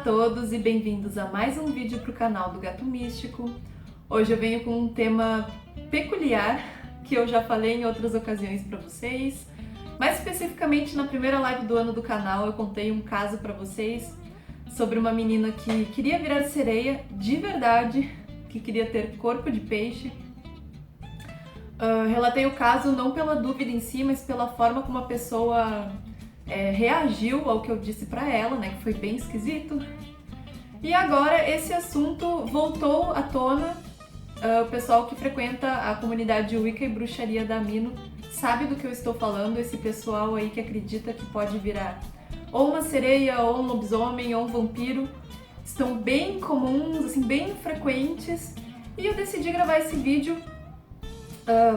todos e bem-vindos a mais um vídeo para o canal do Gato Místico. Hoje eu venho com um tema peculiar que eu já falei em outras ocasiões para vocês. Mais especificamente na primeira live do ano do canal eu contei um caso para vocês sobre uma menina que queria virar sereia de verdade, que queria ter corpo de peixe. Relatei o caso não pela dúvida em si, mas pela forma como a pessoa reagiu ao que eu disse pra ela, né, que foi bem esquisito. E agora esse assunto voltou à tona. O pessoal que frequenta a comunidade Wicca e Bruxaria da Mino sabe do que eu estou falando, esse pessoal aí que acredita que pode virar ou uma sereia, ou um lobisomem, ou um vampiro. Estão bem comuns, assim, bem frequentes. E eu decidi gravar esse vídeo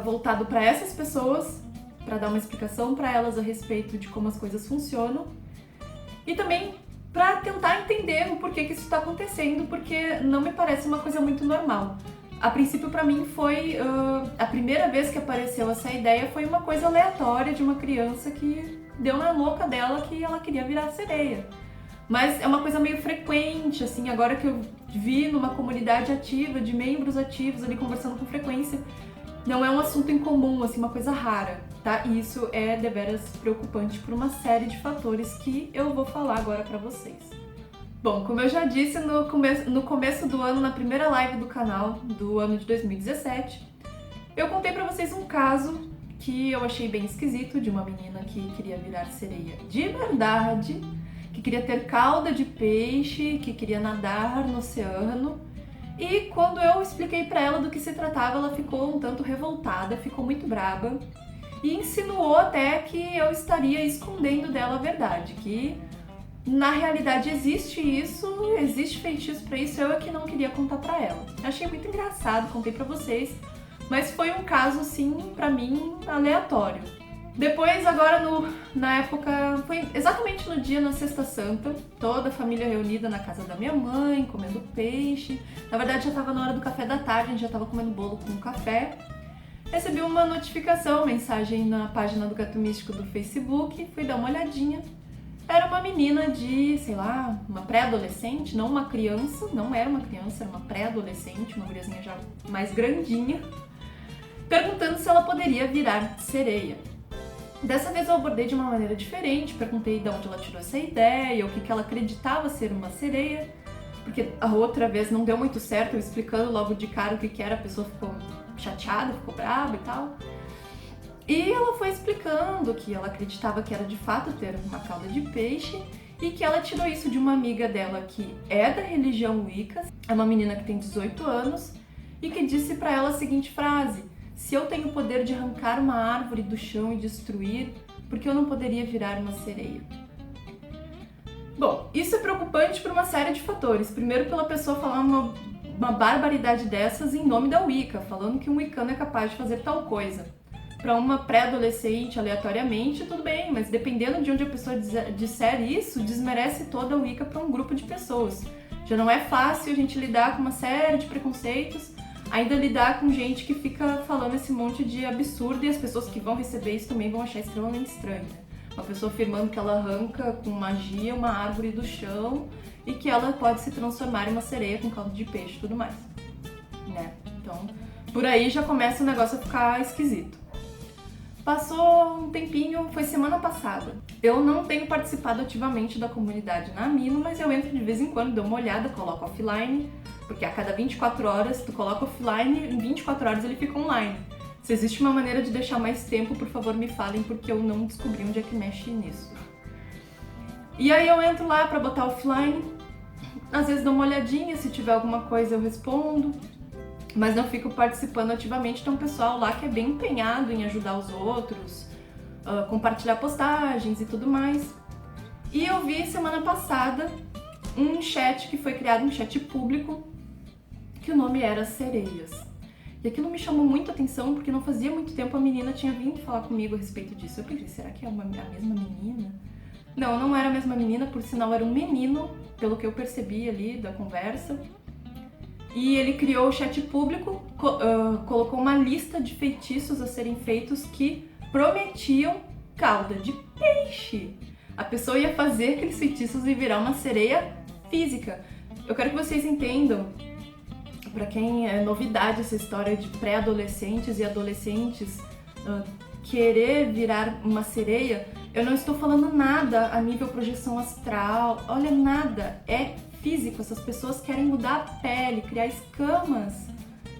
voltado para essas pessoas, para dar uma explicação para elas a respeito de como as coisas funcionam e também para tentar entender o porquê que isso está acontecendo, porque não me parece uma coisa muito normal. A princípio, para mim, foi a primeira vez que apareceu essa ideia foi uma coisa aleatória de uma criança que deu na louca dela que ela queria virar sereia. Mas é uma coisa meio frequente, assim, agora que eu vi numa comunidade ativa, de membros ativos ali conversando com frequência, não é um assunto incomum, assim, uma coisa rara, tá? E isso é deveras preocupante por uma série de fatores que eu vou falar agora pra vocês. Bom, como eu já disse no começo do ano, na primeira live do canal do ano de 2017, eu contei pra vocês um caso que eu achei bem esquisito, de uma menina que queria virar sereia de verdade, que queria ter cauda de peixe, que queria nadar no oceano. E quando eu expliquei pra ela do que se tratava, ela ficou um tanto revoltada, ficou muito braba e insinuou até que eu estaria escondendo dela a verdade, que na realidade existe isso, existe feitiço pra isso, eu é que não queria contar pra ela. Achei muito engraçado, contei pra vocês, mas foi um caso, assim, pra mim, aleatório. Depois, agora na época, foi exatamente no dia, na Sexta Santa, toda a família reunida na casa da minha mãe, comendo peixe. Na verdade, já estava na hora do café da tarde, a gente já estava comendo bolo com café. Recebi uma notificação, mensagem na página do Gato Místico do Facebook, fui dar uma olhadinha. Era uma menina de, sei lá, uma pré-adolescente, não uma criança, não era uma criança, era uma pré-adolescente, uma guriazinha já mais grandinha, perguntando se ela poderia virar sereia. Dessa vez eu abordei de uma maneira diferente, perguntei de onde ela tirou essa ideia, o que ela acreditava ser uma sereia, porque a outra vez não deu muito certo, eu explicando logo de cara o que era, a pessoa ficou chateada, ficou brava e tal. E ela foi explicando que ela acreditava que era de fato ter uma cauda de peixe e que ela tirou isso de uma amiga dela que é da religião Wicca, é uma menina que tem 18 anos, e que disse pra ela a seguinte frase: se eu tenho o poder de arrancar uma árvore do chão e destruir, por que eu não poderia virar uma sereia? Bom, isso é preocupante por uma série de fatores. Primeiro, pela pessoa falar uma barbaridade dessas em nome da Wicca, falando que um Wiccano é capaz de fazer tal coisa. Para uma pré-adolescente, aleatoriamente, tudo bem, mas dependendo de onde a pessoa disser isso, desmerece toda a Wicca para um grupo de pessoas. Já não é fácil a gente lidar com uma série de preconceitos, ainda lidar com gente que fica falando esse monte de absurdo, e as pessoas que vão receber isso também vão achar extremamente estranho, né? Uma pessoa afirmando que ela arranca com magia uma árvore do chão e que ela pode se transformar em uma sereia com caldo de peixe e tudo mais, né? Então, por aí já começa o negócio a ficar esquisito. Passou um tempinho, foi semana passada. Eu não tenho participado ativamente da comunidade na Mino, mas eu entro de vez em quando, dou uma olhada, coloco offline, porque a cada 24 horas tu coloca offline, em 24 horas ele fica online. Se existe uma maneira de deixar mais tempo, por favor me falem, porque eu não descobri onde é que mexe nisso. E aí eu entro lá pra botar offline, às vezes dou uma olhadinha, se tiver alguma coisa eu respondo, mas não fico participando ativamente. Tem um pessoal lá que é bem empenhado em ajudar os outros, compartilhar postagens e tudo mais. E eu vi semana passada um chat que foi criado, um chat público, que o nome era Sereias. E aquilo me chamou muito a atenção, porque não fazia muito tempo a menina tinha vindo falar comigo a respeito disso. Eu pensei, será que é a mesma menina? Não, não era a mesma menina, por sinal era um menino, pelo que eu percebi ali da conversa. E ele criou o chat público, colocou uma lista de feitiços a serem feitos que prometiam cauda de peixe. A pessoa ia fazer aqueles feitiços e virar uma sereia física. Eu quero que vocês entendam, pra quem é novidade essa história de pré-adolescentes e adolescentes querer virar uma sereia, eu não estou falando nada a nível projeção astral, olha, nada, é físico. Essas pessoas querem mudar a pele, criar escamas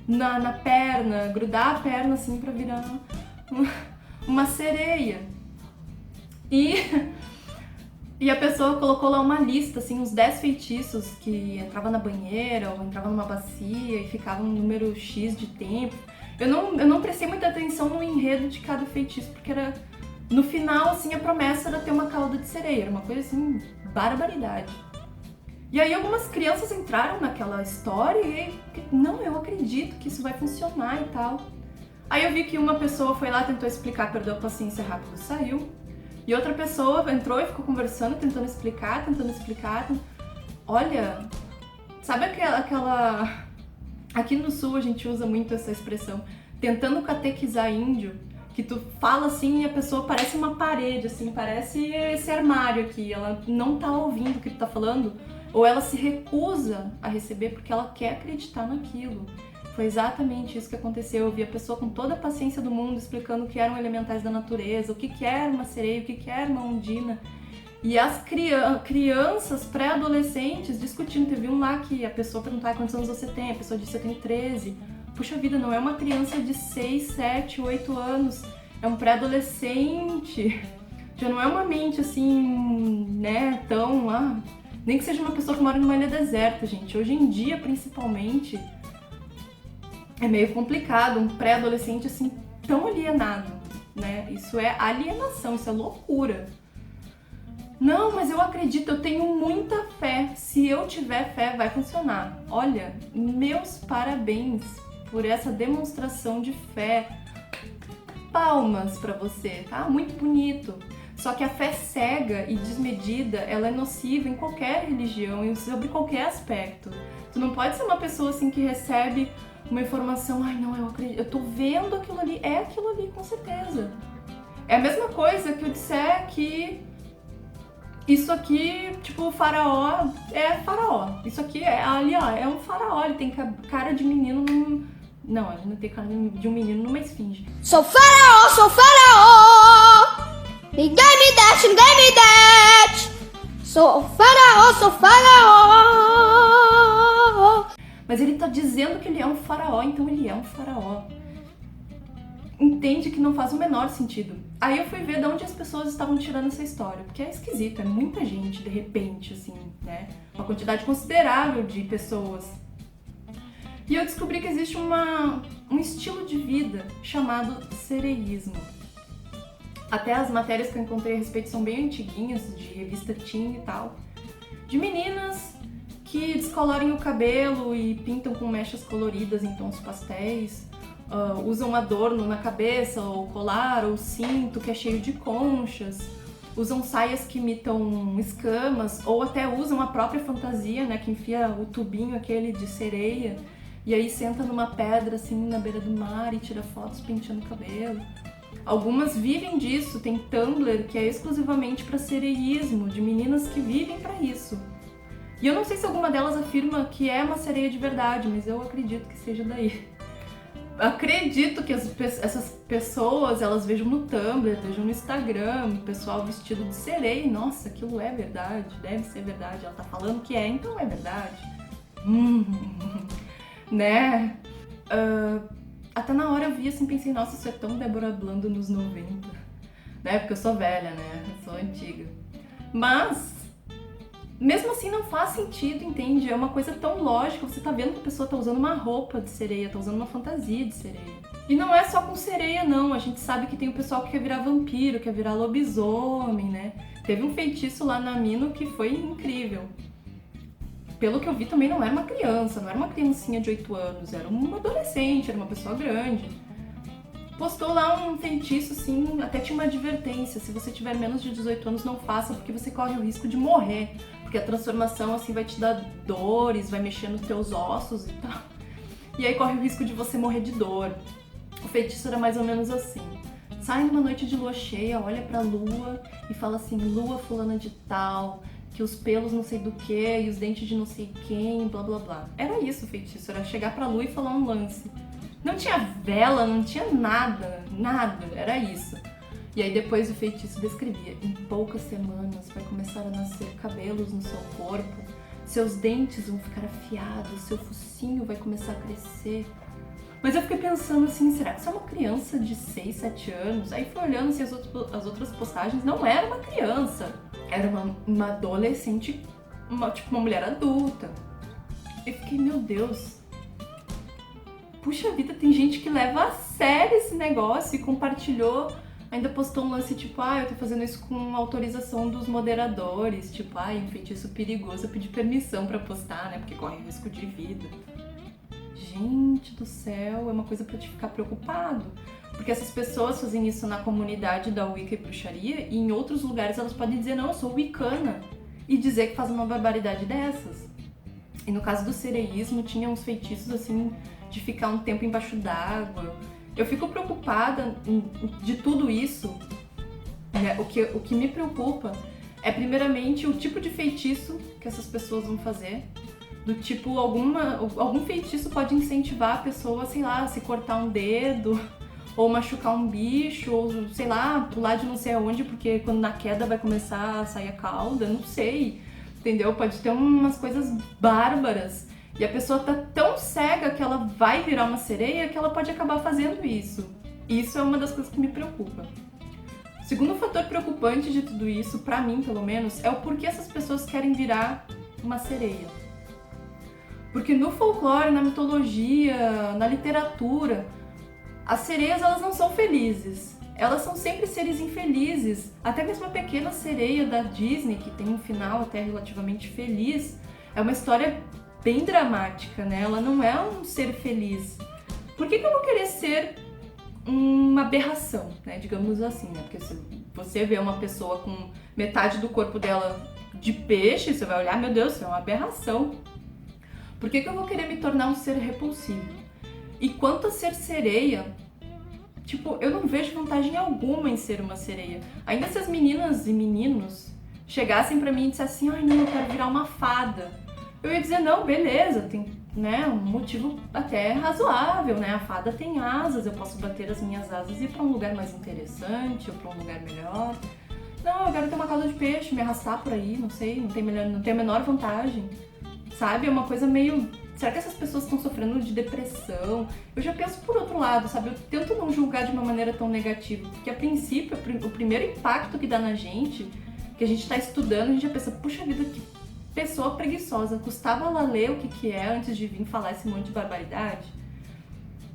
na perna, grudar a perna assim pra virar uma sereia. E a pessoa colocou lá uma lista, assim, uns 10 feitiços que entrava na banheira ou entrava numa bacia e ficava um número X de tempo. Eu não prestei muita atenção no enredo de cada feitiço, porque era... No final, assim, a promessa era ter uma cauda de sereia, era uma coisa, assim, barbaridade. E aí algumas crianças entraram naquela história e... Não, eu acredito que isso vai funcionar e tal. Aí eu vi que uma pessoa foi lá, tentou explicar, perdeu a paciência, rápido saiu. E outra pessoa entrou e ficou conversando, tentando explicar. Olha, sabe aquela... Aqui no sul a gente usa muito essa expressão, tentando catequizar índio, que tu fala assim e a pessoa parece uma parede, assim, parece esse armário aqui, ela não tá ouvindo o que tu tá falando, ou ela se recusa a receber porque ela quer acreditar naquilo. Foi exatamente isso que aconteceu. Eu vi a pessoa com toda a paciência do mundo explicando o que eram elementais da natureza, o que era uma sereia, o que era uma ondina. E as crianças pré-adolescentes discutindo. Teve um lá que a pessoa perguntava quantos anos você tem, a pessoa disse, eu tenho 13. Puxa vida, não é uma criança de 6, 7, 8 anos, é um pré-adolescente. Já não é uma mente assim, né, tão... nem que seja uma pessoa que mora numa ilha deserta, gente. Hoje em dia, principalmente... É meio complicado, um pré-adolescente assim, tão alienado, né? Isso é alienação, isso é loucura. Não, mas eu acredito, eu tenho muita fé. Se eu tiver fé, vai funcionar. Olha, meus parabéns por essa demonstração de fé. Palmas pra você, tá? Muito bonito. Só que a fé cega e desmedida, ela é nociva em qualquer religião e sobre qualquer aspecto. Tu não pode ser uma pessoa assim que recebe uma informação, ai não, eu acredito, eu tô vendo aquilo ali, é aquilo ali com certeza. É a mesma coisa que eu disser que isso aqui, tipo, o faraó é faraó. Isso aqui é, ali ó, é um faraó, ele tem cara de menino num... Não, ele não tem cara de um menino numa esfinge. Sou faraó, sou faraó! Ninguém me deixa, ninguém me deixa! Sou faraó, sou faraó! Mas ele tá dizendo que ele é um faraó, então ele é um faraó. Entende que não faz o menor sentido. Aí eu fui ver de onde as pessoas estavam tirando essa história, porque é esquisito, é muita gente, de repente, assim, né? Uma quantidade considerável de pessoas. E eu descobri que existe um estilo de vida chamado sereísmo. Até as matérias que eu encontrei a respeito são bem antiguinhas, de revista Teen e tal. De meninas que descolorem o cabelo e pintam com mechas coloridas em tons pastéis, usam adorno na cabeça, ou colar, ou cinto que é cheio de conchas, usam saias que imitam escamas, ou até usam a própria fantasia, né, que enfia o tubinho aquele de sereia, e aí senta numa pedra assim na beira do mar e tira fotos penteando o cabelo. Algumas vivem disso, tem Tumblr que é exclusivamente para sereísmo, de meninas que vivem para isso. E eu não sei se alguma delas afirma que é uma sereia de verdade, mas eu acredito que seja daí. Acredito que essas pessoas, elas vejam no Tumblr, vejam no Instagram, o pessoal vestido de sereia, e, nossa, aquilo é verdade, deve ser verdade, ela tá falando que é, então é verdade. Né? Até na hora eu vi assim, pensei, nossa, isso é tão Débora Blando nos 90, né? Porque eu sou velha, né? Eu sou antiga. Mas, mesmo assim não faz sentido, entende? É uma coisa tão lógica, você tá vendo que a pessoa tá usando uma roupa de sereia, tá usando uma fantasia de sereia. E não é só com sereia, não. A gente sabe que tem o pessoal que quer virar vampiro, quer virar lobisomem, né? Teve um feitiço lá na Mino que foi incrível. Pelo que eu vi, também não era uma criança, não era uma criancinha de 8 anos, era uma adolescente, era uma pessoa grande. Postou lá um feitiço, assim, até tinha uma advertência, se você tiver menos de 18 anos, não faça, porque você corre o risco de morrer, porque a transformação, assim, vai te dar dores, vai mexer nos teus ossos e tal. E aí corre o risco de você morrer de dor. O feitiço era mais ou menos assim. Sai numa noite de lua cheia, olha pra lua e fala assim, lua fulana de tal, que os pelos não sei do que e os dentes de não sei quem, blá blá blá. Era isso o feitiço, era chegar pra lua e falar um lance. Não tinha vela, não tinha nada, era isso. E aí depois o feitiço descrevia: em poucas semanas vai começar a nascer cabelos no seu corpo, seus dentes vão ficar afiados, seu focinho vai começar a crescer. Mas eu fiquei pensando assim, será que isso é uma criança de 6, 7 anos? Aí fui olhando assim, as outras postagens, não era uma criança, era uma adolescente, tipo uma mulher adulta. Eu fiquei, meu Deus, puxa vida, tem gente que leva a sério esse negócio e compartilhou, ainda postou um lance tipo, eu tô fazendo isso com autorização dos moderadores, tipo, um feitiço perigoso, eu pedi permissão pra postar, né, porque corre risco de vida. Gente do céu, é uma coisa pra te ficar preocupado. Porque essas pessoas fazem isso na comunidade da Wicca e bruxaria e em outros lugares elas podem dizer, não, eu sou wicana, e dizer que faz uma barbaridade dessas. E no caso do sereísmo, tinha uns feitiços assim, de ficar um tempo embaixo d'água. Eu fico preocupada de tudo isso, né? O que me preocupa é primeiramente o tipo de feitiço que essas pessoas vão fazer. Do tipo, algum feitiço pode incentivar a pessoa, sei lá, a se cortar um dedo, ou machucar um bicho, ou sei lá, pular de não sei aonde, porque quando na queda vai começar a sair a cauda, não sei, entendeu? Pode ter umas coisas bárbaras. E a pessoa tá tão cega que ela vai virar uma sereia que ela pode acabar fazendo isso. Isso é uma das coisas que me preocupa. O segundo fator preocupante de tudo isso, pra mim pelo menos, é o porquê essas pessoas querem virar uma sereia. Porque no folclore, na mitologia, na literatura, as sereias elas não são felizes. Elas são sempre seres infelizes. Até mesmo a pequena sereia da Disney, que tem um final até relativamente feliz, é uma história bem dramática, né? Ela não é um ser feliz. Por que eu vou querer ser uma aberração, né? Digamos assim, né? Porque se você vê uma pessoa com metade do corpo dela de peixe, você vai olhar, meu Deus, isso é uma aberração. Por que eu vou querer me tornar um ser repulsivo? E quanto a ser sereia, tipo, eu não vejo vantagem alguma em ser uma sereia. Ainda se as meninas e meninos chegassem pra mim e dissessem assim, não, eu quero virar uma fada. Eu ia dizer, não, beleza, tem, né, um motivo até razoável, né? A fada tem asas, eu posso bater as minhas asas e ir pra um lugar mais interessante ou pra um lugar melhor. Não, eu quero ter uma cauda de peixe, me arrastar por aí, não sei, não tem a menor vantagem. Sabe, é uma coisa meio... Será que essas pessoas estão sofrendo de depressão? Eu já penso por outro lado, sabe? Eu tento não julgar de uma maneira tão negativa, porque a princípio, o primeiro impacto que dá na gente, que a gente tá estudando, a gente já pensa, puxa vida, que pessoa preguiçosa. Custava ela ler o que é antes de vir falar esse monte de barbaridade?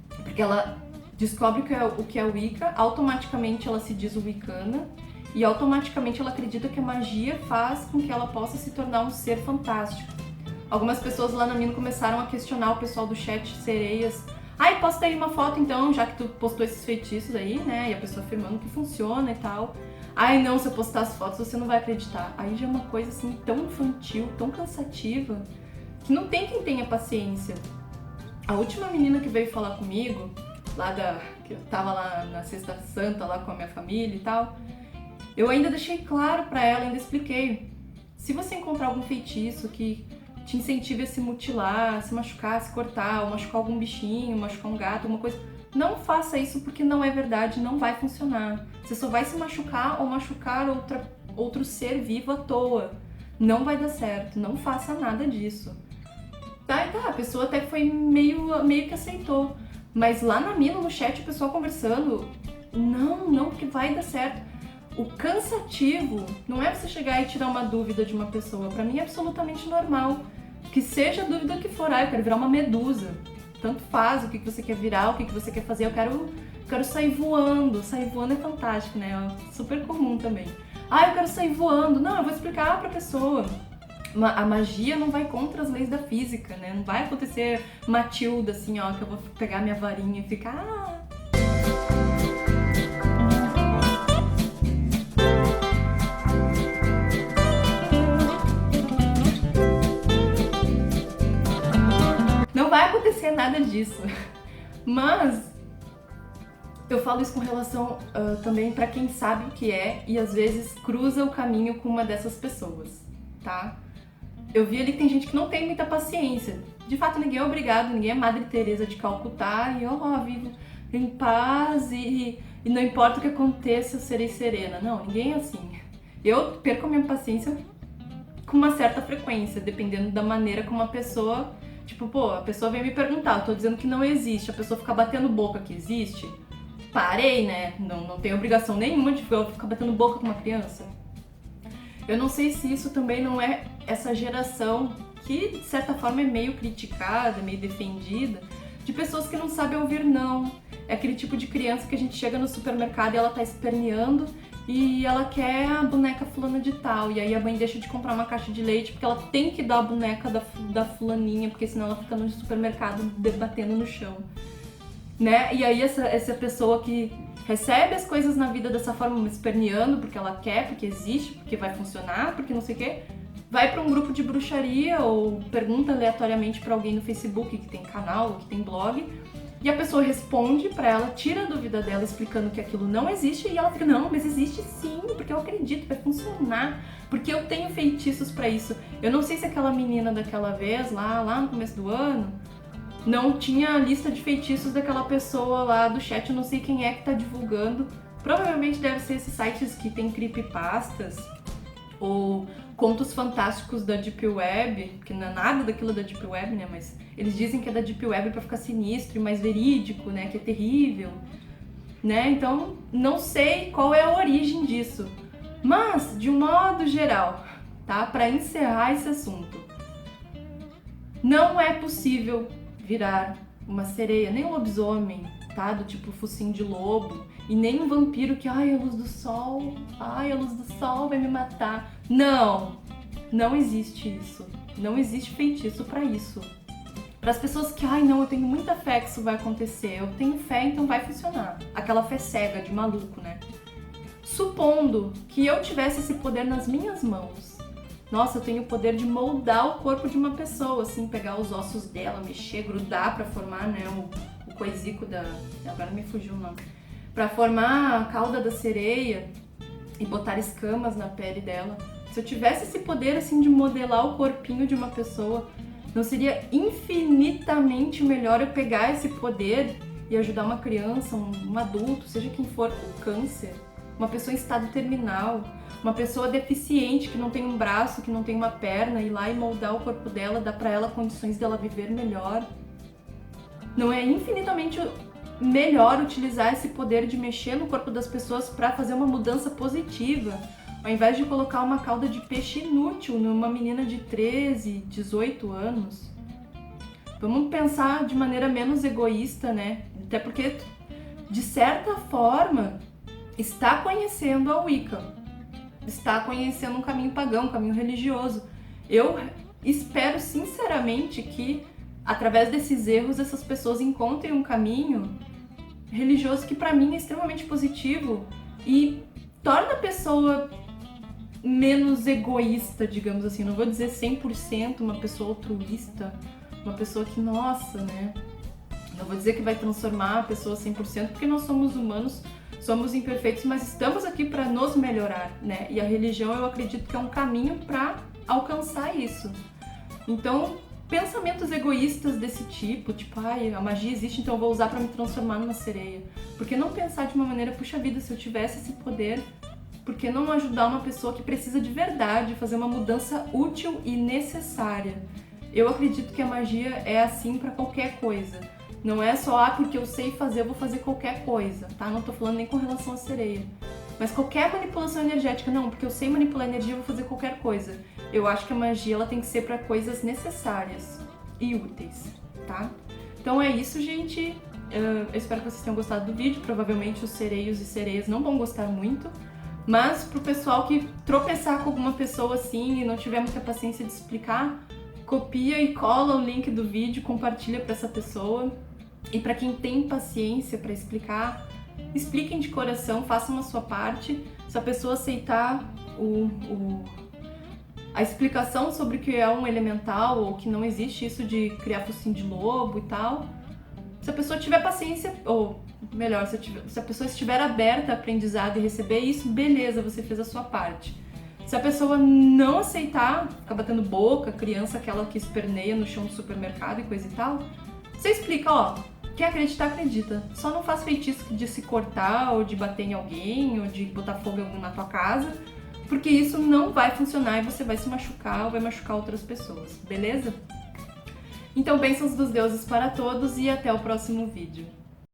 Porque ela descobre o que é Wicca, automaticamente ela se diz wicana, e automaticamente ela acredita que a magia faz com que ela possa se tornar um ser fantástico. Algumas pessoas lá na mina começaram a questionar o pessoal do chat sereias. Posta aí uma foto então, já que tu postou esses feitiços aí, né? E a pessoa afirmando que funciona e tal. Não, se eu postar as fotos você não vai acreditar. Aí já é uma coisa assim tão infantil, tão cansativa, que não tem quem tenha paciência. A última menina que veio falar comigo, que eu tava lá na Sexta Santa, lá com a minha família e tal, eu ainda deixei claro pra ela, ainda expliquei. Se você encontrar algum feitiço que te incentive a se mutilar, a se machucar, a se cortar, ou machucar algum bichinho, machucar um gato, alguma coisa, não faça isso porque não é verdade, não vai funcionar. Você só vai se machucar ou machucar outro ser vivo à toa. Não vai dar certo, não faça nada disso. A pessoa até foi meio que aceitou. Mas lá na mina, no chat, o pessoal conversando, não, porque vai dar certo. O cansativo não é você chegar e tirar uma dúvida de uma pessoa. Pra mim é absolutamente normal. Que seja a dúvida que for, eu quero virar uma medusa. Tanto faz o que você quer virar, o que você quer fazer. Eu quero sair voando. Sair voando é fantástico, né? É super comum também. Eu quero sair voando. Não, eu vou explicar pra pessoa. A magia não vai contra as leis da física, né? Não vai acontecer Matilda, assim, que eu vou pegar minha varinha e ficar... Não vai acontecer nada disso. Mas eu falo isso com relação também pra quem sabe o que é e às vezes cruza o caminho com uma dessas pessoas. tá? Eu vi ali que tem gente que não tem muita paciência. De fato, ninguém é obrigado, ninguém é Madre Teresa de Calcutá e vivo em paz e não importa o que aconteça, eu serei serena. Não, ninguém é assim. Eu perco a minha paciência com uma certa frequência, dependendo da maneira como a pessoa... Tipo, pô, a pessoa vem me perguntar, eu tô dizendo que não existe, a pessoa fica batendo boca que existe. Parei, né? Não tenho obrigação nenhuma de ficar batendo boca com uma criança. Eu não sei se isso também não é essa geração que, de certa forma, é meio criticada, meio defendida, de pessoas que não sabem ouvir não. É aquele tipo de criança que a gente chega no supermercado e ela tá esperneando e ela quer a boneca fulana de tal. E aí a mãe deixa de comprar uma caixa de leite porque ela tem que dar a boneca da fulaninha, porque senão ela fica no supermercado debatendo no chão. Né? E aí essa pessoa que recebe as coisas na vida dessa forma, esperneando porque ela quer, porque existe, porque vai funcionar, porque não sei o quê, vai para um grupo de bruxaria ou pergunta aleatoriamente para alguém no Facebook que tem canal ou que tem blog, e a pessoa responde para ela, tira a dúvida dela explicando que aquilo não existe, e ela fica, não, mas existe sim, porque eu acredito, vai funcionar, porque eu tenho feitiços para isso. Eu não sei se aquela menina daquela vez, lá no começo do ano, não tinha a lista de feitiços daquela pessoa lá do chat, eu não sei quem é que tá divulgando. Provavelmente deve ser esses sites que tem creepypastas ou contos fantásticos da Deep Web, que não é nada daquilo da Deep Web, né? Mas eles dizem que é da Deep Web pra ficar sinistro e mais verídico, né? Que é terrível, né? Então, não sei qual é a origem disso. Mas, de um modo geral, tá? Pra encerrar esse assunto, não é possível virar uma sereia, nem um lobisomem, tá? Do tipo focinho de lobo, e nem um vampiro que, ai, a luz do sol vai me matar. Não existe isso. Não existe feitiço pra isso. Para as pessoas que, ai, não, eu tenho muita fé que isso vai acontecer, eu tenho fé, então vai funcionar. Aquela fé cega de maluco, né? Supondo que eu tivesse esse poder nas minhas mãos, nossa, eu tenho o poder de moldar o corpo de uma pessoa, assim, pegar os ossos dela, mexer, grudar pra formar, né, o coisico da... Agora me fugiu o nome. Pra formar a cauda da sereia e botar escamas na pele dela. Se eu tivesse esse poder, assim, de modelar o corpinho de uma pessoa, não seria infinitamente melhor eu pegar esse poder e ajudar uma criança, um adulto, seja quem for, com câncer, uma pessoa em estado terminal, uma pessoa deficiente que não tem um braço, que não tem uma perna, ir lá e moldar o corpo dela, dar pra ela condições dela viver melhor? Não é infinitamente melhor utilizar esse poder de mexer no corpo das pessoas para fazer uma mudança positiva, ao invés de colocar uma cauda de peixe inútil numa menina de 13, 18 anos? Vamos pensar de maneira menos egoísta, né? Até porque, de certa forma, está conhecendo a Wicca, está conhecendo um caminho pagão, um caminho religioso. Eu espero sinceramente que, através desses erros, essas pessoas encontrem um caminho religioso que pra mim é extremamente positivo e torna a pessoa menos egoísta, digamos assim. Não vou dizer 100% uma pessoa altruísta, uma pessoa que, nossa, né? Não vou dizer que vai transformar a pessoa 100%, porque nós somos humanos, somos imperfeitos, mas estamos aqui para nos melhorar, né? E a religião, eu acredito que é um caminho para alcançar isso. Então, pensamentos egoístas desse tipo, ai, a magia existe, então eu vou usar para me transformar numa sereia. Por que não pensar de uma maneira, puxa vida, se eu tivesse esse poder, por que não ajudar uma pessoa que precisa de verdade fazer uma mudança útil e necessária? Eu acredito que a magia é assim para qualquer coisa. Não é só, porque eu sei fazer, eu vou fazer qualquer coisa, tá? Não tô falando nem com relação à sereia. Mas qualquer manipulação energética, não, porque eu sei manipular energia, eu vou fazer qualquer coisa. Eu acho que a magia, ela tem que ser para coisas necessárias e úteis, tá? Então é isso, gente. Eu espero que vocês tenham gostado do vídeo. Provavelmente os sereios e sereias não vão gostar muito. Mas pro pessoal que tropeçar com alguma pessoa assim e não tiver muita paciência de explicar, copia e cola o link do vídeo, compartilha para essa pessoa. E para quem tem paciência para explicar, expliquem de coração, façam a sua parte. Se a pessoa aceitar a explicação sobre o que é um elemental ou que não existe isso de criar focinho de lobo e tal, se a pessoa tiver paciência, ou melhor, se a pessoa estiver aberta a aprendizado e receber isso, beleza, você fez a sua parte. Se a pessoa não aceitar, ficar batendo boca, criança aquela que esperneia no chão do supermercado e coisa e tal, você explica, ó, quem acreditar, acredita. Só não faz feitiço de se cortar, ou de bater em alguém, ou de botar fogo na tua casa, porque isso não vai funcionar e você vai se machucar ou vai machucar outras pessoas, beleza? Então, bênçãos dos deuses para todos e até o próximo vídeo.